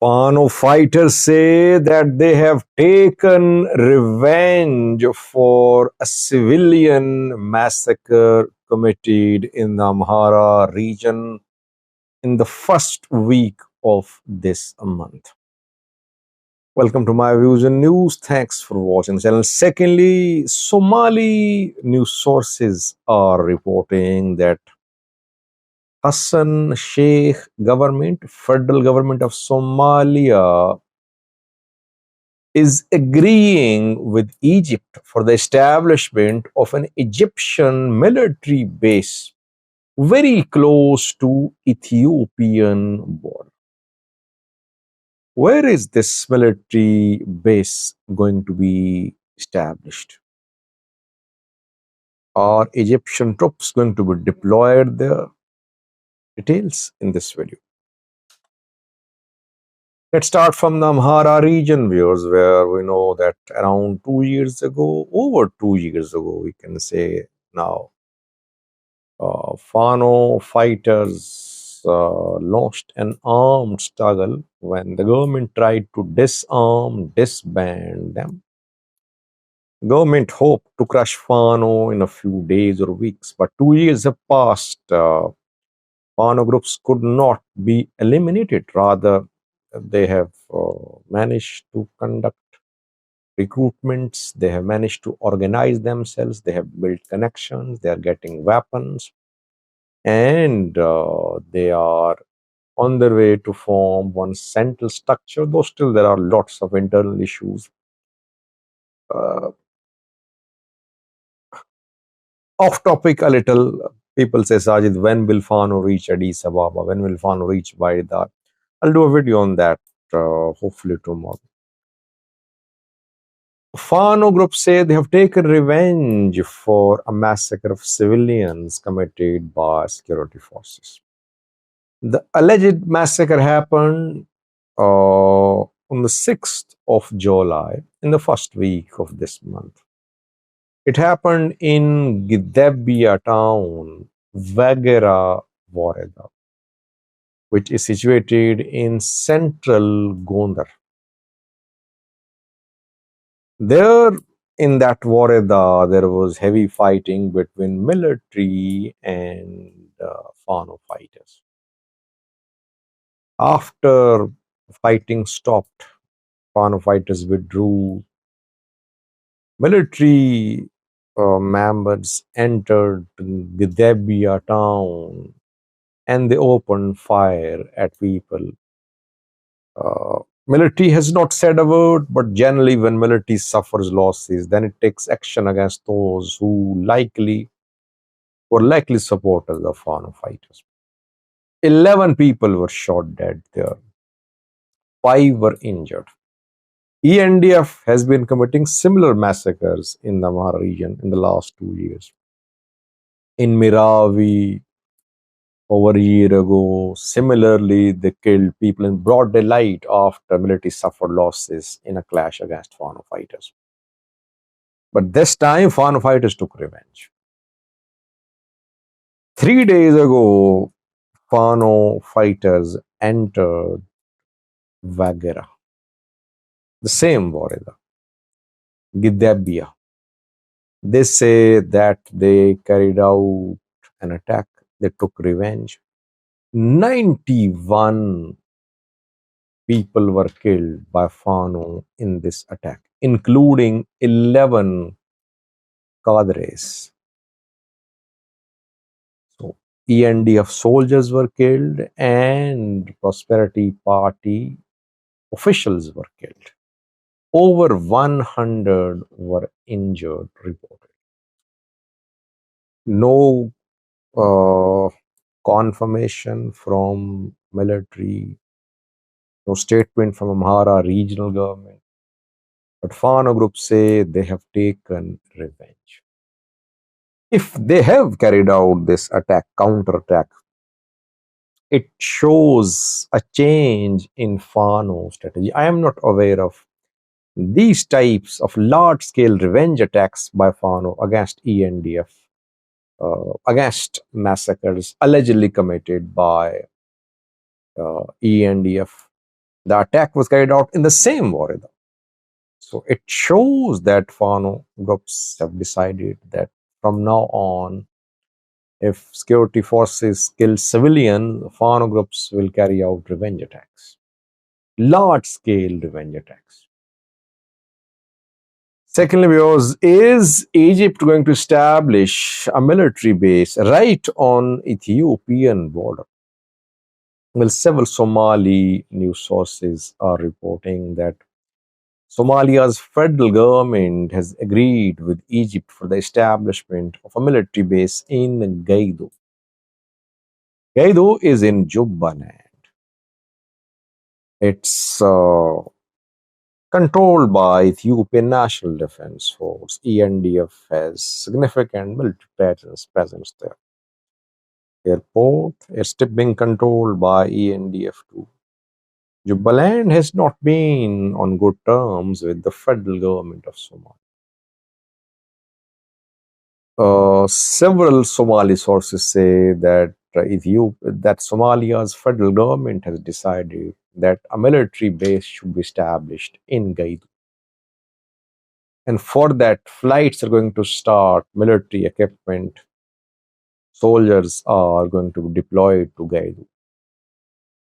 Fano fighters say that they have taken revenge for a civilian massacre committed in the Amhara region in the first week of this month. Welcome to my views and news. Thanks for watching the channel. Secondly, Somali news sources are reporting that Hassan Sheikh government, federal government of Somalia, is agreeing with Egypt for the establishment of an Egyptian military base very close to Ethiopian border. Where is this military base going to be established? Are Egyptian troops going to be deployed there? Details in this video. Let's start from the Amhara region, viewers, where we know that around 2 years ago, over 2 years ago, we can say now, Fano fighters launched an armed struggle when the government tried to disband them. Government hoped to crush Fano in a few days or weeks, but 2 years have passed. Fano groups could not be eliminated. Rather, they have managed to conduct recruitments. They have managed to organize themselves. They have built connections. They are getting weapons. And they are on their way to form one central structure, though still there are lots of internal issues. Off topic a little, people say, Sajid, when will Fano reach Addis Ababa? When will Fano reach Baghdad? I'll do a video on that hopefully tomorrow. Fano groups say they have taken revenge for a massacre of civilians committed by security forces. The alleged massacre happened on the 6th of July, in the first week of this month. It happened in Gidebia town, Vagera Wareda, which is situated in central Gondar. There, in that Wareda, there was heavy fighting between military and Fano fighters. After fighting stopped, Fano fighters withdrew. Military members entered Gidebia town and they opened fire at people. Military has not said a word, but generally when military suffers losses, then it takes action against those who were likely supporters of Fano fighters. 11 people were shot dead there. 5 were injured. ENDF has been committing similar massacres in the Amhara region in the last 2 years. In Miravi, over a year ago, similarly, they killed people in broad daylight after military suffered losses in a clash against Fano fighters. But this time, Fano fighters took revenge. 3 days ago, Fano fighters entered Vagera, the same Wareda, Gidebia. They say that they carried out an attack. They took revenge. 91 people were killed by Fano in this attack, including 11 cadres. So, ENDF soldiers were killed and Prosperity Party officials were killed. Over 100 were injured, reported. No confirmation from military, no statement from Amhara regional government. But Fano groups say they have taken revenge. If they have carried out this attack, counterattack, it shows a change in Fano strategy. I am not aware of these types of large-scale revenge attacks by Fano against ENDF, against massacres allegedly committed by ENDF The attack was carried out in the same corridor. So it shows that Fano groups have decided that from now on, if security forces kill civilians, Fano groups will carry out revenge attacks, large scale revenge attacks. Secondly, because is Egypt going to establish a military base right on Ethiopian border? Well, several Somali news sources are reporting that Somalia's federal government has agreed with Egypt for the establishment of a military base in Gaido. Gaido is in Jubaland. It's controlled by Ethiopian National Defense Force. ENDF has significant military presence there. Airport is still being controlled by ENDF too. Jubaland has not been on good terms with the federal government of Somalia. Several Somali sources say that that Somalia's federal government has decided that a military base should be established in Gaidu. And for that, flights are going to start, military equipment, soldiers are going to be deployed to Gaidu.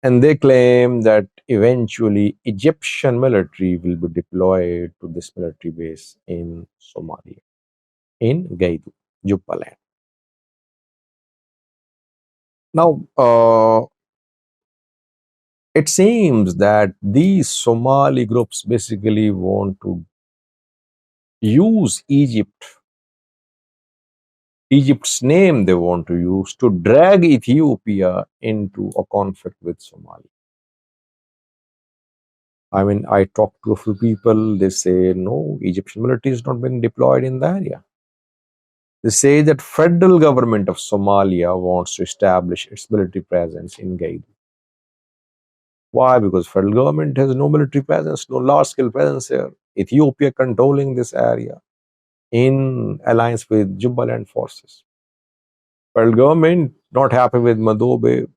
And they claim that eventually Egyptian military will be deployed to this military base in Somalia, in Gaidu, Jubaland. Now, it seems that these Somali groups basically want to use Egypt's name they want to use to drag Ethiopia into a conflict with Somalia. I mean, I talked to a few people, they say, no, Egyptian military is not being deployed in the area. They say that federal government of Somalia wants to establish its military presence in Gaidu. Why? Because federal government has no military presence, no large-scale presence here. Ethiopia controlling this area in alliance with Jubaland forces. Federal government not happy with Madobe,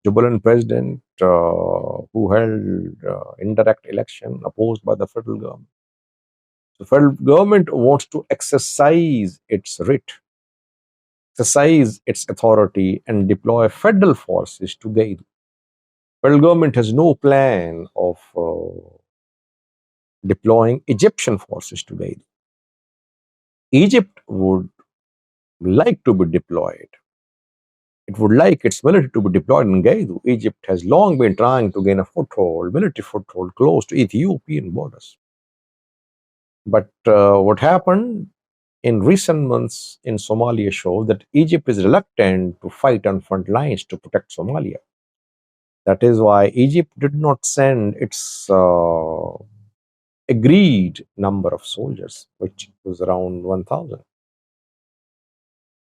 Jubaland president, who held indirect election opposed by the federal government. The federal government wants to exercise its writ, exercise its authority, and deploy federal forces to Gaidu. Federal government has no plan of deploying Egyptian forces to Gaidu. Egypt would like to be deployed. It would like its military to be deployed in Gaidu. Egypt has long been trying to gain a foothold, military foothold, close to Ethiopian borders. But what happened in recent months in Somalia shows that Egypt is reluctant to fight on front lines to protect Somalia. That is why Egypt did not send its agreed number of soldiers, which was around 1,000.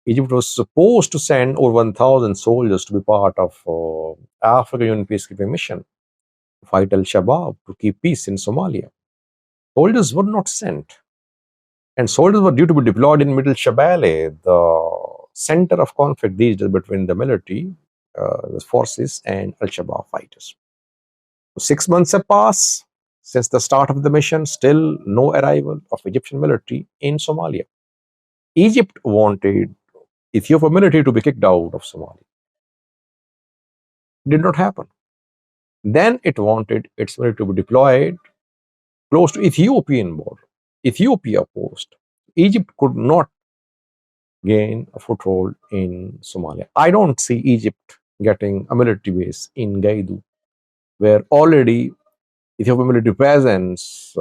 Egypt was supposed to send over 1,000 soldiers to be part of African Union peacekeeping mission to fight Al-Shabaab, to keep peace in Somalia. Soldiers were not sent. And soldiers were due to be deployed in Middle Shabelle, the center of conflict these days between the military, the forces, and Al-Shabaab fighters. 6 months have passed since the start of the mission, still no arrival of Egyptian military in Somalia. Egypt wanted Ethiopian military to be kicked out of Somalia. Did not happen. Then it wanted its military to be deployed close to Ethiopian border. Ethiopia opposed. Egypt could not gain a foothold in Somalia. I don't see Egypt getting a military base in Gaidu, where already Ethiopian military presence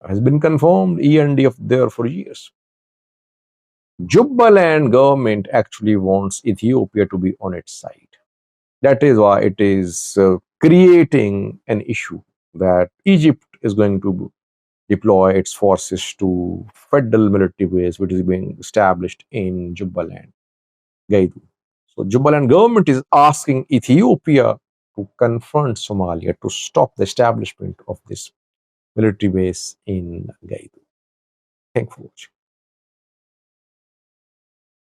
has been confirmed, ENDF there for years. Jubaland government actually wants Ethiopia to be on its side. That is why it is creating an issue that Egypt is going to deploy its forces to federal military base, which is being established in Jubaland, Gaidu. So Jubaland government is asking Ethiopia to confront Somalia to stop the establishment of this military base in Gaidu. Thank you for watching.